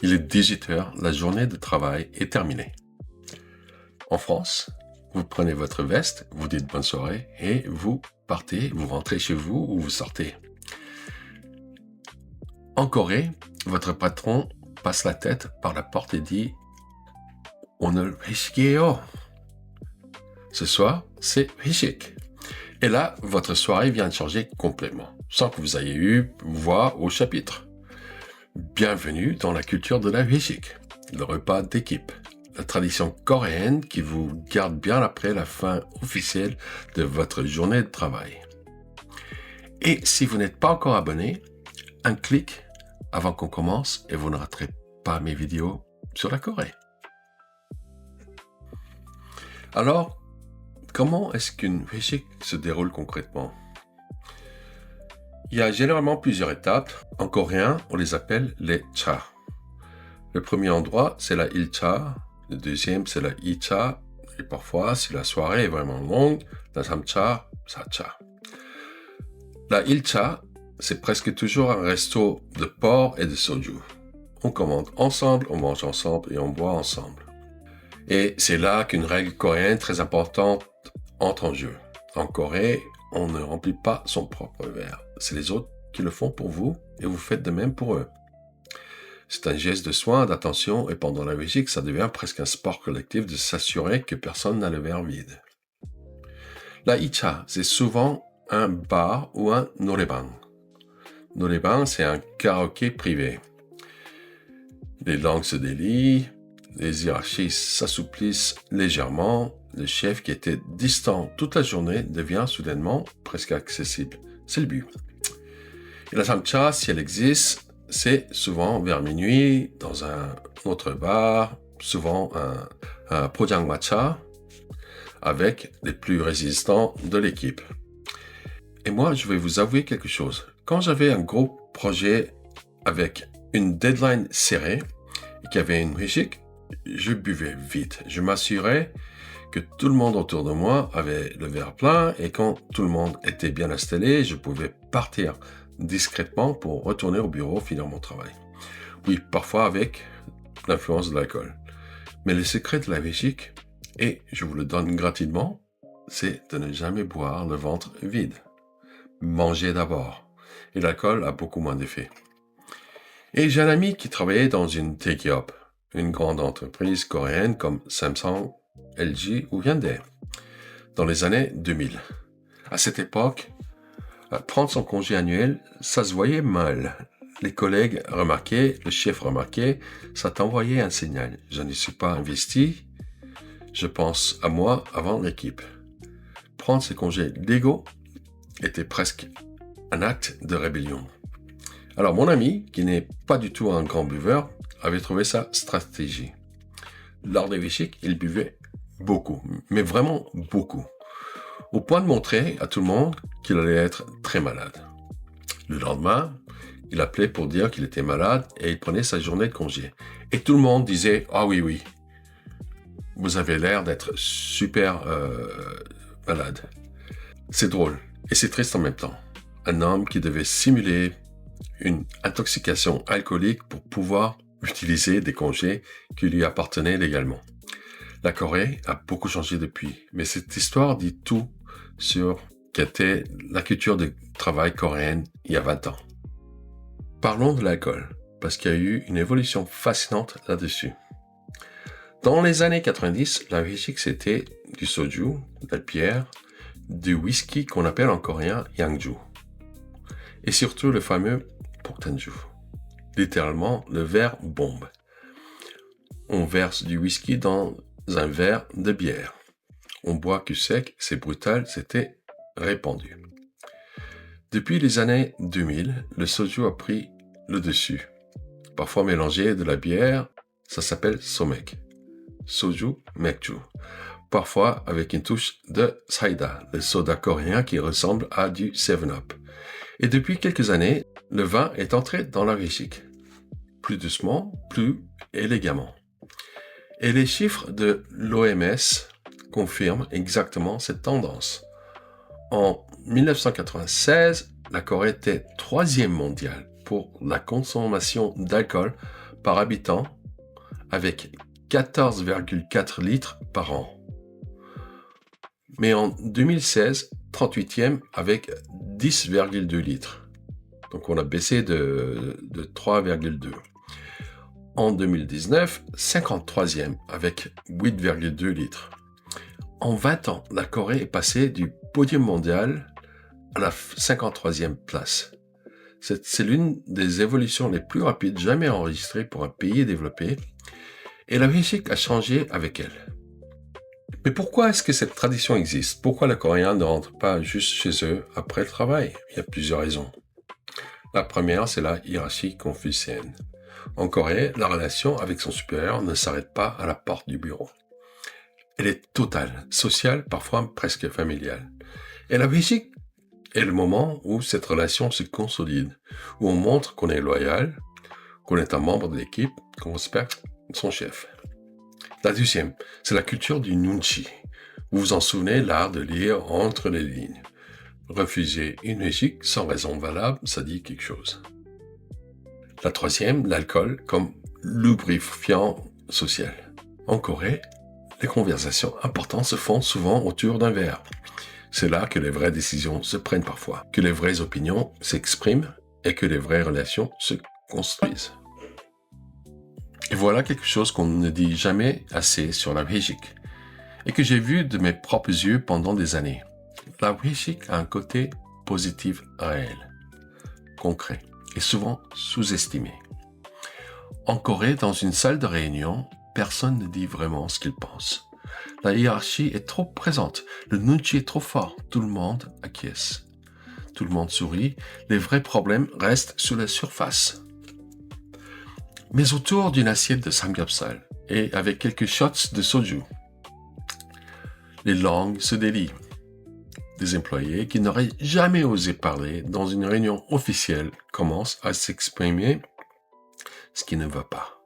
Il est 18 heures, la journée de travail est terminée. En France, vous prenez votre veste, vous dites bonne soirée et vous partez, vous rentrez chez vous ou vous sortez. En Corée, votre patron passe la tête par la porte et dit « 오늘 회식이에요 ». Ce soir, c'est 회식. Et là, votre soirée vient de changer complètement, sans que vous ayez eu voix au chapitre. Bienvenue dans la culture de la 회식, le repas d'équipe, la tradition coréenne qui vous garde bien après la fin officielle de votre journée de travail. Et si vous n'êtes pas encore abonné, un clic avant qu'on commence et vous ne raterez pas mes vidéos sur la Corée. Alors, comment est-ce qu'une 회식 se déroule concrètement? Il y a généralement plusieurs étapes. En coréen, on les appelle les cha. Le premier endroit, c'est la ilcha. Le deuxième, c'est la icha. Et parfois, si la soirée est vraiment longue, la samcha, sacha. La ilcha, c'est presque toujours un resto de porc et de soju. On commande ensemble, on mange ensemble et on boit ensemble. Et c'est là qu'une règle coréenne très importante entre en jeu. En Corée, on ne remplit pas son propre verre. C'est les autres qui le font pour vous et vous faites de même pour eux. C'est un geste de soin, d'attention et pendant la musique, ça devient presque un sport collectif de s'assurer que personne n'a le verre vide. La icha, c'est souvent un bar ou un noraebang. Noraebang, c'est un karaoké privé. Les langues se délient, les hiérarchies s'assouplissent légèrement, le chef qui était distant toute la journée devient soudainement presque accessible. C'est le but. Et la samcha, si elle existe, c'est souvent vers minuit, dans un autre bar, souvent un pojangmacha, avec les plus résistants de l'équipe. Et moi, je vais vous avouer quelque chose. Quand j'avais un gros projet avec une deadline serrée et qu'il y avait une 회식, je buvais vite. Je m'assurais que tout le monde autour de moi avait le verre plein et quand tout le monde était bien installé, je pouvais partir discrètement pour retourner au bureau finir mon travail. Oui, parfois avec l'influence de l'alcool. Mais le secret de la 회식, et je vous le donne gratuitement, c'est de ne jamais boire le ventre vide. Mangez d'abord. Et l'alcool a beaucoup moins d'effet. Et j'ai un ami qui travaillait dans une take-up, une grande entreprise coréenne comme Samsung, LG ou Hyundai, dans les années 2000. À cette époque, prendre son congé annuel, ça se voyait mal. Les collègues remarquaient, le chef remarquait, ça t'envoyait un signal. Je ne suis pas investi, je pense à moi avant l'équipe. Prendre ses congés légaux était presque un acte de rébellion. Alors mon ami, qui n'est pas du tout un grand buveur, avait trouvé sa stratégie. Lors des 회식, il buvait beaucoup, mais vraiment beaucoup, au point de montrer à tout le monde qu'il allait être très malade. Le lendemain, il appelait pour dire qu'il était malade et il prenait sa journée de congé. Et tout le monde disait « Ah oui, vous avez l'air d'être super malade ». C'est drôle et c'est triste en même temps. Un homme qui devait simuler une intoxication alcoolique pour pouvoir utiliser des congés qui lui appartenaient légalement. La Corée a beaucoup changé depuis, mais cette histoire dit tout sur qu'était la culture de travail coréenne il y a 20 ans. Parlons de l'alcool, parce qu'il y a eu une évolution fascinante là-dessus. Dans les années 90, la 회식 c'était du soju, de la bière, du whisky qu'on appelle en coréen yangju, et surtout le fameux poktanju, littéralement le verre bombe. On verse du whisky dans un verre de bière. On boit cul sec, c'est brutal, c'était répandu. Depuis les années 2000, le soju a pris le dessus. Parfois mélangé de la bière, ça s'appelle somek. Soju mekju. Parfois avec une touche de saïda, le soda coréen qui ressemble à du 7-Up. Et depuis quelques années, le vin est entré dans la 회식. Plus doucement, plus élégamment. Et les chiffres de l'OMS confirment exactement cette tendance. En 1996, la Corée était 3e mondiale pour la consommation d'alcool par habitant avec 14,4 litres par an. Mais en 2016, 38e avec 10,2 litres. Donc on a baissé de 3,2. En 2019, 53e avec 8,2 litres. En 20 ans, la Corée est passée du podium mondial à la 53e place. C'est l'une des évolutions les plus rapides jamais enregistrées pour un pays développé, et la Belgique a changé avec elle. Mais pourquoi est-ce que cette tradition existe? Pourquoi les Coréens ne rentrent pas juste chez eux après le travail? Il y a plusieurs raisons. La première, c'est la hiérarchie confucéenne. En Corée, la relation avec son supérieur ne s'arrête pas à la porte du bureau. Elle est totale, sociale, parfois presque familiale. Et la Belgique est le moment où cette relation se consolide, où on montre qu'on est loyal, qu'on est un membre de l'équipe, qu'on respecte son chef. La deuxième, c'est la culture du nunchi. Vous vous en souvenez, l'art de lire entre les lignes. Refuser une Belgique sans raison valable, ça dit quelque chose. La troisième, l'alcool comme lubrifiant social. En Corée, les conversations importantes se font souvent autour d'un verre. C'est là que les vraies décisions se prennent parfois, que les vraies opinions s'expriment et que les vraies relations se construisent. Et voilà quelque chose qu'on ne dit jamais assez sur la Belgique et que j'ai vu de mes propres yeux pendant des années. La Belgique a un côté positif réel, concret et souvent sous-estimé. En Corée, dans une salle de réunion, personne ne dit vraiment ce qu'il pense. La hiérarchie est trop présente, le nunchi est trop fort, tout le monde acquiesce. Tout le monde sourit, les vrais problèmes restent sous la surface. Mais autour d'une assiette de samgyeopsal et avec quelques shots de soju, les langues se délient. Des employés qui n'auraient jamais osé parler dans une réunion officielle commencent à s'exprimer ce qui ne va pas.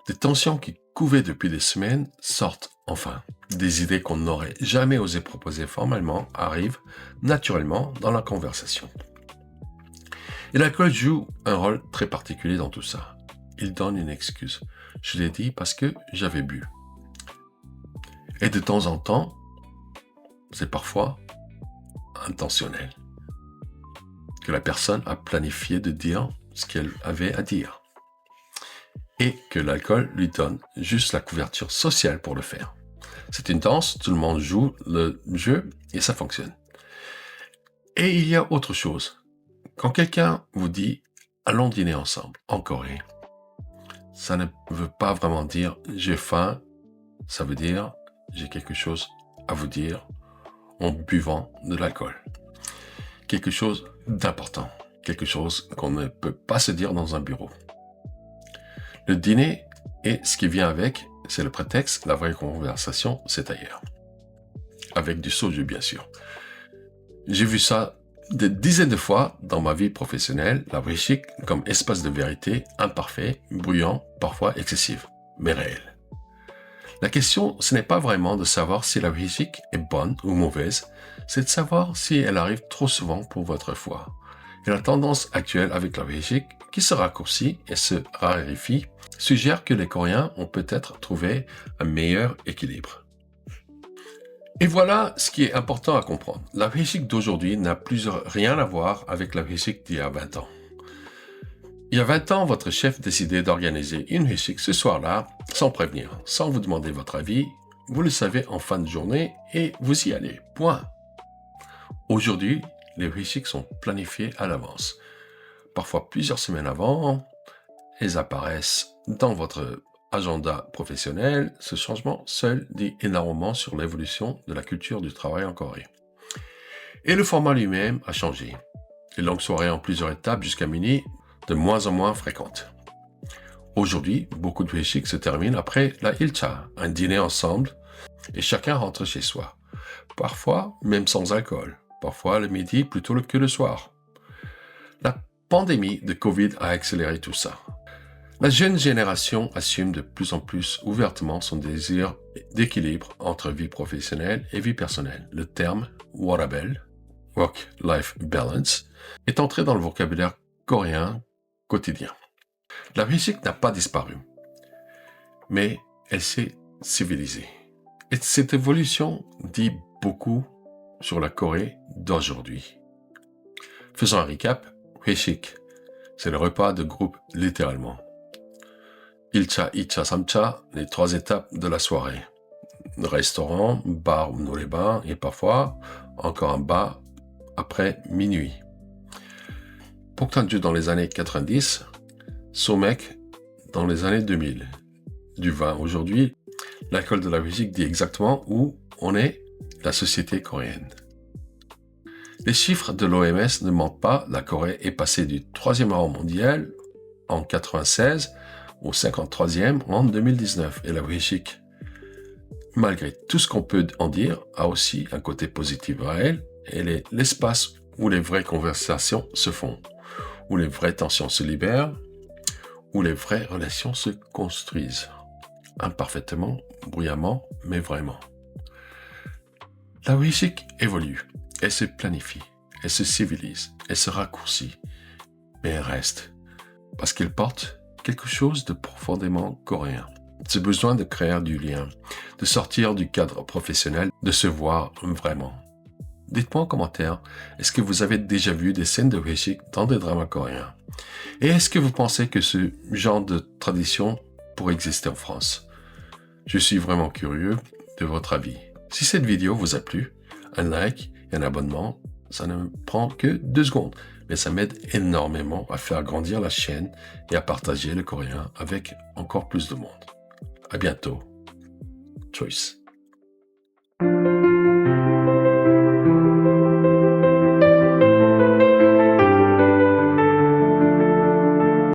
Des tensions qui couvaient depuis des semaines sortent enfin. Des idées qu'on n'aurait jamais osé proposer formellement arrivent naturellement dans la conversation. Et l'alcool joue un rôle très particulier dans tout ça. Il donne une excuse. Je l'ai dit parce que j'avais bu. Et de temps en temps, c'est parfois intentionnel. Que la personne a planifié de dire ce qu'elle avait à dire. Et que l'alcool lui donne juste la couverture sociale pour le faire. C'est une danse, tout le monde joue le jeu et ça fonctionne. Et il y a autre chose. Quand quelqu'un vous dit « allons dîner ensemble » en Corée, ça ne veut pas vraiment dire « j'ai faim », ça veut dire « j'ai quelque chose à vous dire » en buvant de l'alcool. Quelque chose d'important, quelque chose qu'on ne peut pas se dire dans un bureau. Le dîner et ce qui vient avec, c'est le prétexte, la vraie conversation, c'est ailleurs. Avec du soju, bien sûr. J'ai vu ça des dizaines de fois dans ma vie professionnelle, la Belgique comme espace de vérité imparfait, bruyant, parfois excessif, mais réel. La question, ce n'est pas vraiment de savoir si la Belgique est bonne ou mauvaise, c'est de savoir si elle arrive trop souvent pour votre foi. Et la tendance actuelle avec la Belgique, qui se raccourcit et se raréfie, suggère que les Coréens ont peut-être trouvé un meilleur équilibre. Et voilà ce qui est important à comprendre. La Belgique d'aujourd'hui n'a plus rien à voir avec la Belgique d'il y a 20 ans. Il y a 20 ans, votre chef décidait d'organiser une Belgique ce soir-là, sans prévenir, sans vous demander votre avis. Vous le savez en fin de journée et vous y allez. Point. Aujourd'hui, les Belgiques sont planifiées à l'avance. Parfois plusieurs semaines avant, elles apparaissent dans votre agenda professionnel. Ce changement seul dit énormément sur l'évolution de la culture du travail en Corée. Et le format lui-même a changé. Les longues soirées en plusieurs étapes jusqu'à minuit, de moins en moins fréquentes. Aujourd'hui, beaucoup de Belgiques se terminent après la ilcha, un dîner ensemble, et chacun rentre chez soi. Parfois, même sans alcool. Parfois, le midi plutôt que le soir. La pandémie de Covid a accéléré tout ça. La jeune génération assume de plus en plus ouvertement son désir d'équilibre entre vie professionnelle et vie personnelle. Le terme warabel, work-life balance, est entré dans le vocabulaire coréen quotidien. La Belgique n'a pas disparu, mais elle s'est civilisée. Et cette évolution dit beaucoup sur la Corée d'aujourd'hui. Faisons un récap. 회식, c'est le repas de groupe littéralement. 1차, 2차, 3차, les 3 étapes de la soirée. Restaurant, bar ou noréba, et parfois encore un bar après minuit. Poktanju dans les années 90, Somek dans les années 2000. Du vin aujourd'hui, l'école de la musique dit exactement où on est la société coréenne. Les chiffres de l'OMS ne mentent pas, la Corée est passée du 3e rang mondial en 96 au 53e en 2019 et la Belgique, malgré tout ce qu'on peut en dire, a aussi un côté positif à elle. Elle est l'espace où les vraies conversations se font, où les vraies tensions se libèrent, où les vraies relations se construisent. Imparfaitement, bruyamment, mais vraiment. La Belgique évolue, elle se planifie, elle se civilise, elle se raccourcit, mais elle reste, parce qu'elle porte quelque chose de profondément coréen. Ce besoin de créer du lien, de sortir du cadre professionnel, de se voir vraiment. Dites-moi en commentaire, est-ce que vous avez déjà vu des scènes de Belgique dans des dramas coréens? Et est-ce que vous pensez que ce genre de tradition pourrait exister en France? Je suis vraiment curieux de votre avis. Si cette vidéo vous a plu, un like et un abonnement, ça ne prend que 2 secondes, mais ça m'aide énormément à faire grandir la chaîne et à partager le coréen avec encore plus de monde. À bientôt. Choice.